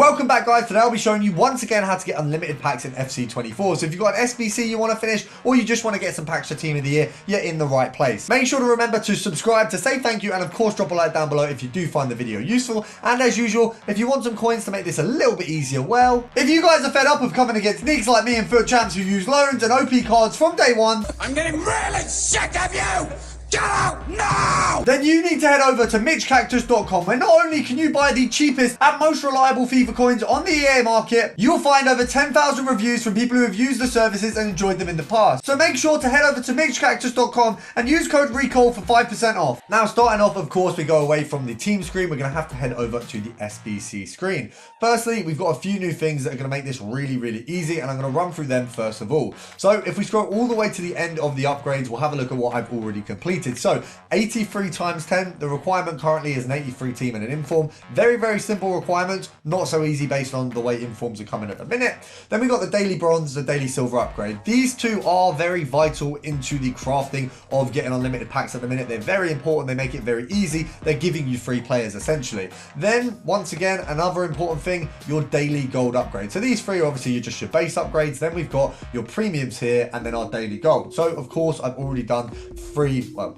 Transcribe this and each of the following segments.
Welcome back, guys. Today I'll be showing you once again how to get unlimited packs in FC 24. So if you've got an SBC you want to finish, or you just want to get some packs for Team of the Year, you're in the right place. Make sure to remember to subscribe, to say thank you, and of course drop a like down below if you do find the video useful. And as usual, if you want some coins to make this a little bit easier, well, if you guys are fed up of coming against nicks like me and Foot Champs who use loans and OP cards from day one, I'm getting really sick of you! Get out now! Then you need to head over to mitchcactus.com, where not only can you buy the cheapest and most reliable FIFA coins on the EA market, you'll find over 10,000 reviews from people who have used the services and enjoyed them in the past. So make sure to head over to mitchcactus.com and use code RECALL for 5% off. Now, starting off, of course, we go away from the team screen. We're going to have to head over to the SBC screen. Firstly, we've got a few new things that are going to make this really, really easy, and I'm going to run through them first of all. So if we scroll all the way to the end of the upgrades, we'll have a look at what I've already completed. So 83 times 10, the requirement currently is an 83 team and an inform. Very, very simple requirements, not so easy based on the way informs are coming at the minute. Then we got the daily bronze, the daily silver upgrade. These two are very vital into the crafting of getting unlimited packs at the minute. They're very important, they make it very easy. They're giving you free players essentially. Then once again, another important thing, your daily gold upgrade. So these three are obviously just your base upgrades. Then we've got your premiums here and then our daily gold. So of course I've already done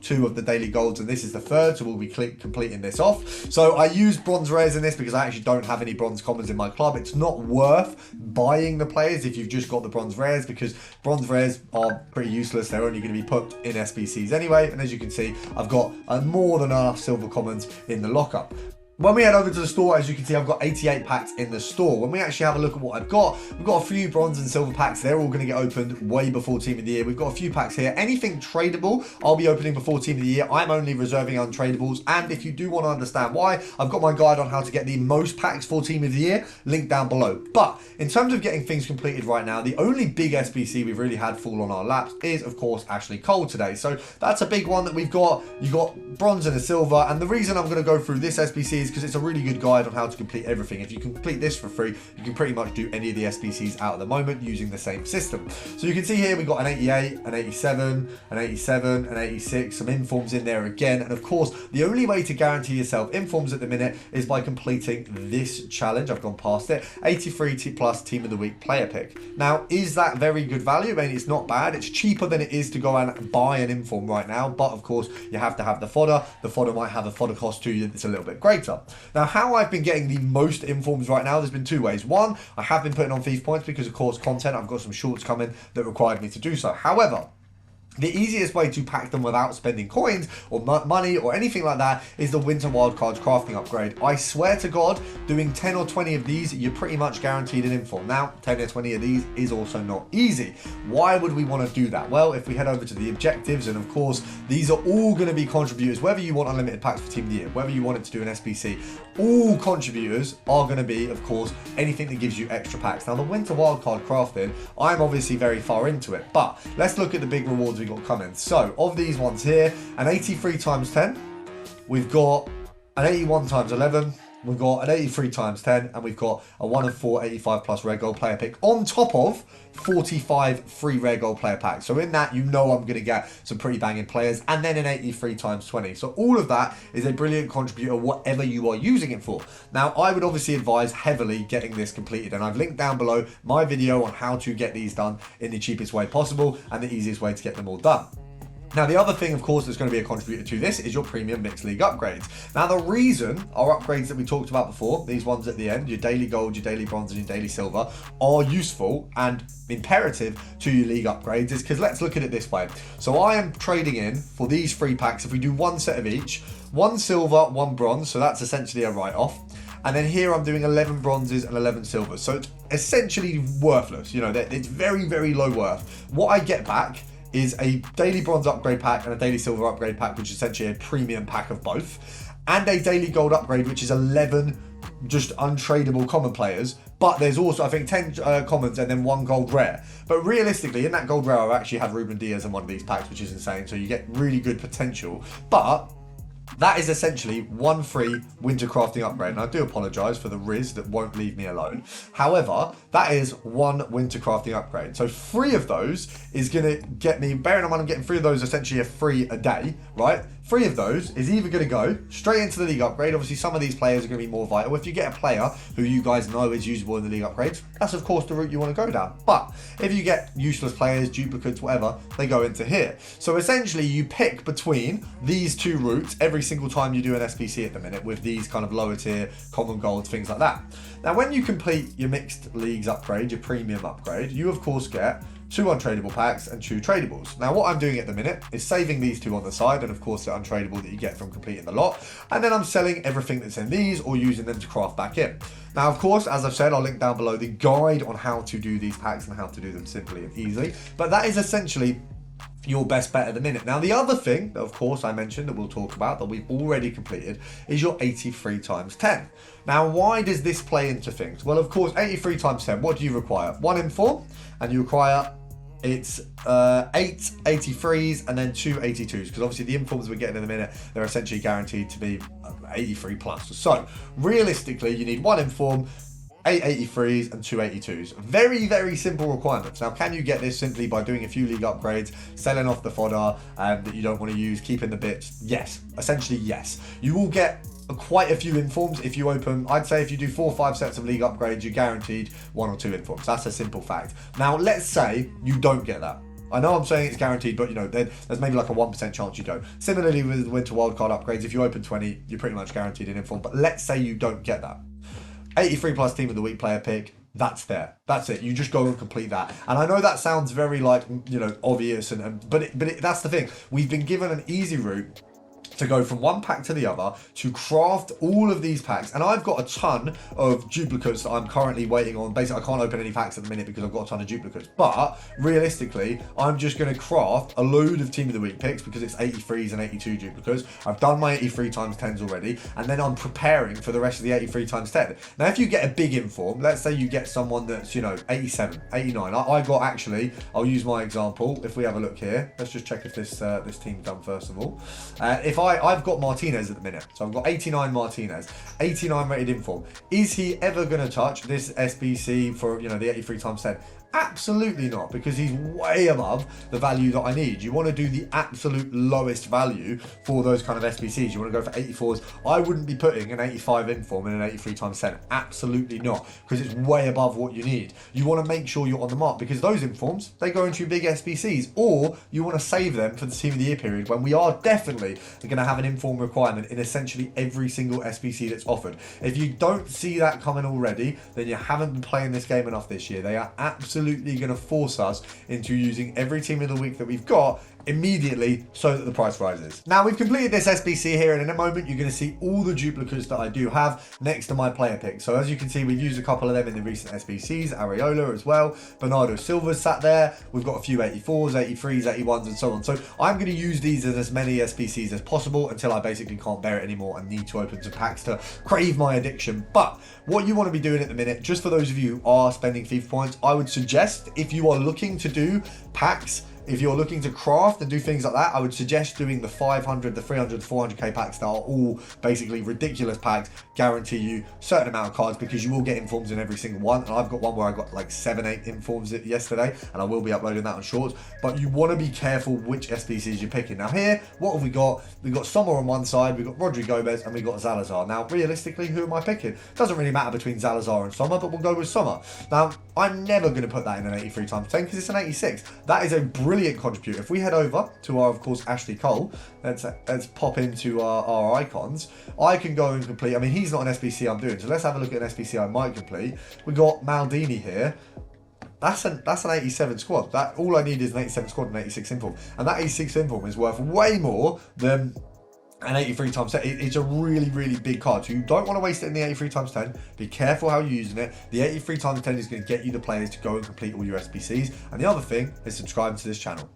two of the daily golds, and this is the third, so we'll be completing this off. So I use bronze rares in this because I actually don't have any bronze commons in my club. It's not worth buying the players if you've just got the bronze rares, because bronze rares are pretty useless. They're only going to be put in SBCs anyway, and as you can see, I've got more than enough silver commons in the lockup. When we head over to the store, as you can see, I've got 88 packs in the store. When we actually have a look at what I've got, we've got a few bronze and silver packs. They're all going to get opened way before Team of the Year. We've got a few packs here. Anything tradable, I'll be opening before Team of the Year. I'm only reserving untradables. And if you do want to understand why, I've got my guide on how to get the most packs for Team of the Year linked down below. But in terms of getting things completed right now, the only big SBC we've really had fall on our laps is, of course, Ashley Cole today. So that's a big one that we've got. You've got bronze and a silver. And the reason I'm going to go through this SBC is because it's a really good guide on how to complete everything. If you complete this for free, you can pretty much do any of the SBCs out at the moment using the same system. So you can see here we've got an 88, an 87, an 87, an 86, some informs in there again. And of course, the only way to guarantee yourself informs at the minute is by completing this challenge. I've gone past it. 83 plus Team of the Week player pick. Now, is that very good value? I mean, it's not bad. It's cheaper than it is to go and buy an inform right now. But of course, you have to have the fodder. The fodder might have a fodder cost to you that's a little bit greater. Now, how I've been getting the most informs right now, there's been two ways. One, I have been putting on FIFA points because of course content, I've got some shorts coming that required me to do so. However, the easiest way to pack them without spending coins or money or anything like that is the Winter Wildcards crafting upgrade. I swear to God, doing 10 or 20 of these, you're pretty much guaranteed an inform. Now, 10 or 20 of these is also not easy. Why would we want to do that? Well, if we head over to the objectives, and of course, these are all going to be contributors, whether you want unlimited packs for Team of the Year, whether you want it to do an SBC, all contributors are going to be, of course, anything that gives you extra packs. Now, the Winter Wildcard crafting, I'm obviously very far into it, but let's look at the big rewards we got coming. So of these ones here, an 83 times 10, we've got an 81 times 11, we've got an 83 times 10, and we've got a 1 of 4 85 plus rare gold player pick on top of 45 free rare gold player packs. So in that, you know I'm going to get some pretty banging players, and then an 83 times 20. So all of that is a brilliant contributor, whatever you are using it for. Now, I would obviously advise heavily getting this completed, and I've linked down below my video on how to get these done in the cheapest way possible and the easiest way to get them all done. Now, the other thing, of course, that's going to be a contributor to this is your premium mixed league upgrades. Now, the reason our upgrades that we talked about before, these ones at the end, your daily gold, your daily bronze, and your daily silver, are useful and imperative to your league upgrades is because let's look at it this way. So I am trading in for these free packs. If we do one set of each, one silver, one bronze, so that's essentially a write-off. And then here I'm doing 11 bronzes and 11 silvers. So it's essentially worthless. You know, it's very, very low worth. What I get back is a daily bronze upgrade pack and a daily silver upgrade pack, which is essentially a premium pack of both, and a daily gold upgrade, which is 11 just untradeable common players. But there's also, I think, 10 commons and then 1 gold rare. But realistically, in that gold rare, I've actually had Ruben Diaz in one of these packs, which is insane. So you get really good potential. But that is essentially one free winter crafting upgrade. And I do apologize for the Riz that won't leave me alone. However, that is one winter crafting upgrade. So 3 of those is going to get me, bearing in mind I'm getting 3 of those essentially a free a day, right? 3 of those is either going to go straight into the league upgrade. Obviously, some of these players are going to be more vital. If you get a player who you guys know is usable in the league upgrades, that's of course the route you want to go down. But if you get useless players, duplicates, whatever, they go into here. So essentially, you pick between these 2 routes every single time you do an SBC at the minute with these kind of lower tier, common gold, things like that. Now, when you complete your mixed leagues upgrade, your premium upgrade, you of course get 2 untradable packs and 2 tradables. Now, what I'm doing at the minute is saving these 2 on the side, and of course the untradable that you get from completing the lot, and then I'm selling everything that's in these or using them to craft back in. Now, of course, as I've said, I'll link down below the guide on how to do these packs and how to do them simply and easily, but that is essentially your best bet at the minute. Now, the other thing that of course I mentioned that we'll talk about that we've already completed is your 83 times 10. Now, why does this play into things? Well, of course, 83 times 10, what do you require? 1 inform, and you require it's 8 83s and then 2 82s, because obviously the informs we're getting in a minute, they're essentially guaranteed to be 83 plus. So realistically, you need 1 inform, 8 83s and 2 82s. Very, very simple requirements. Now, can you get this simply by doing a few league upgrades, selling off the fodder that you don't want to use, keeping the bits? Yes, essentially yes. You will get quite a few informs if you open. I'd say if you do 4 or 5 sets of league upgrades, you're guaranteed 1 or 2 informs. That's a simple fact. Now, let's say you don't get that. I know I'm saying it's guaranteed, but you know, there's maybe like a 1% chance you don't. Similarly with winter wildcard upgrades, if you open 20, you're pretty much guaranteed an inform. But let's say you don't get that. 83 plus team of the week player pick, that's there. That's it. You just go and complete that. And I know that sounds very like, you know, obvious, but that's the thing. We've been given an easy route to go from one pack to the other to craft all of these packs, and I've got a ton of duplicates that I'm currently waiting on. Basically, I can't open any packs at the minute because I've got a ton of duplicates, but realistically I'm just going to craft a load of team of the week picks because it's 83s and 82 duplicates. I've done my 83 times 10s already, and then I'm preparing for the rest of the 83 times 10. Now, if you get a big inform, let's say you get someone that's, you know, 87 89, I got, actually, I'll use my example. If we have a look here, let's just check if this team's done first of all. If I've got Martinez at the minute, so I've got 89 Martinez, 89 rated inform. Is he ever going to touch this SBC for, you know, the 83 times 10? Absolutely not, because he's way above the value that I need. You want to do the absolute lowest value for those kind of SBCs. You want to go for 84s. I wouldn't be putting an 85 inform in an 83 times 10. Absolutely not, because it's way above what you need. You want to make sure you're on the mark, because those informs, they go into your big SBCs, or you want to save them for the team of the year period when we are definitely going to have an inform requirement in essentially every single SBC that's offered. If you don't see that coming already, then you haven't been playing this game enough this year. They are absolutely going to force us into using every team of the week that we've got immediately so that the price rises. Now, we've completed this SBC here, and in a moment you're going to see all the duplicates that I do have next to my player pick. So as you can see, we've used a couple of them in the recent SBCs, Areola as well, Bernardo Silva's sat there, we've got a few 84s, 83s, 81s and so on. So I'm going to use these as many SBCs as possible until I basically can't bear it anymore and need to open some packs to crave my addiction. But what you want to be doing at the minute, just for those of you who are spending FIFA points, I would suggest, if you are looking to do packs, if you're looking to craft and do things like that, I would suggest doing the 500, the 300, 400k packs that are all basically ridiculous packs, guarantee you a certain amount of cards, because you will get informs in every single one. And I've got one where I got like 7, 8 informs yesterday, and I will be uploading that on shorts. But you want to be careful which SBCs you're picking. Now here, what have we got? We've got Sommer on one side, we've got Rodri Gomez, and we've got Zalazar. Now, realistically, who am I picking? Doesn't really matter between Zalazar and Sommer, but we'll go with Sommer. Now, I'm never going to put that in an 83 times 10 because it's an 86. That is a brilliant contributor. If we head over to our, of course, Ashley Cole, let's pop into our icons. I can go and complete, I mean, he's not an SBC I'm doing, so let's have a look at an SBC I might complete. We got Maldini here. That's an 87 squad. That all I need is an 87 squad and 86 inform. And that 86 inform is worth way more than an 83 times 10. It's a really, really big card. So you don't want to waste it in the 83 times 10. Be careful how you're using it. The 83 times 10 is going to get you the players to go and complete all your SBCs. And the other thing is subscribing to this channel.